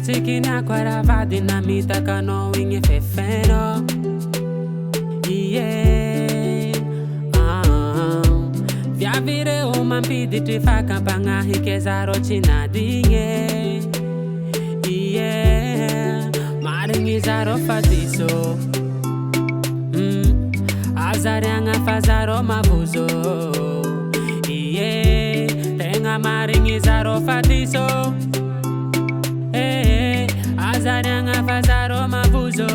Tikina kwarava dinamita kano inge fefeno. Yeah. Via vire uma pidi trifaka panga hikezaro china dinge. Yeah. Maringi zaro fatiso. Azarianga fazaro mabuzo. Yeah. Tenga maringi zaro fatiso. Azarianga fazaro mabuzo.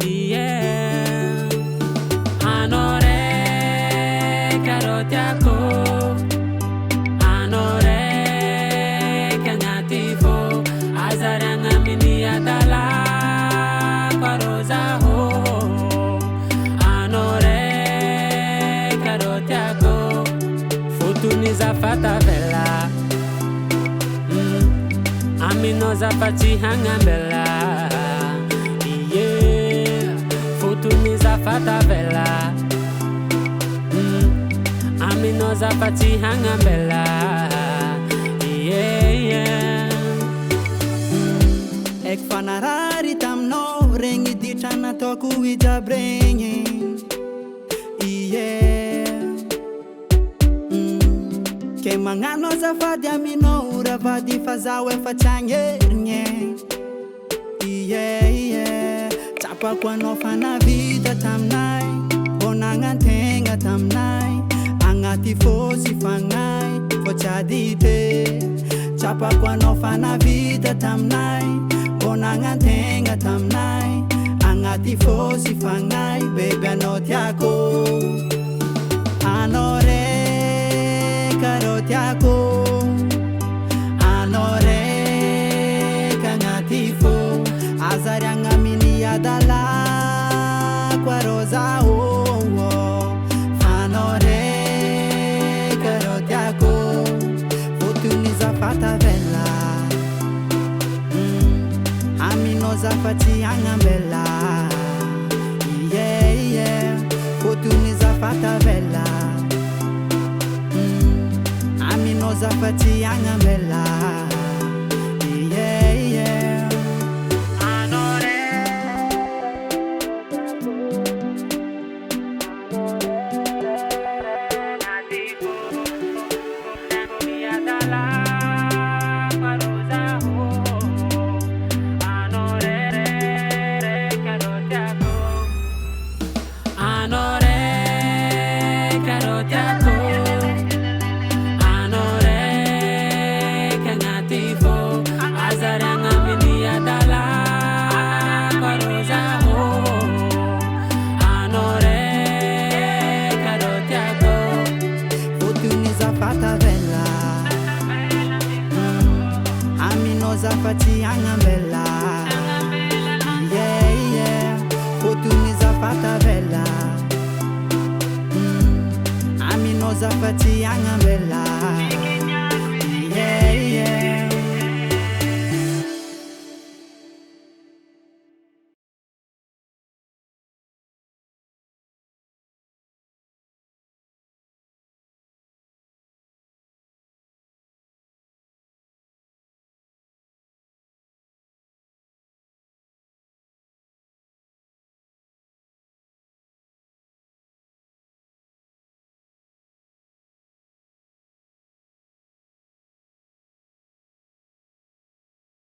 Yeah. Anore karotiako. Anore kanyatifo. Azarianga mini adala kwaroza ho. Anore karotiako. Futuniza fatavela. Amino zafati hangambela. Yeah. Futuni zafata vela. Amino zafati hangambela. Yeah. Ek fanarari tamno rengi ditana toku ijabrengi. Yeah. Ke mangano zafadi amino uravadi fazawe fachange. Yeah. Chapa kwa nofana vida tamnai. Bonanga tenga tamnai. Angati fosi fangai. Fochadite. Chapa kwa nofana vida tamnai. Bonanga tenga tamnai. Angati fosi fangai. Baby anotiako. Anore karotiako. Anore kanyatifo. Azarianga mini adala kwaroza oh. Anore karotiako. Futuniza fatavela. Amino zafati angambela. Yeah. Futuniza fatavela. Amino zafati angambela. Yeah. Zafati angambela. Yeah. Futuniza fatavela. Amino zafati angambela. Yeah.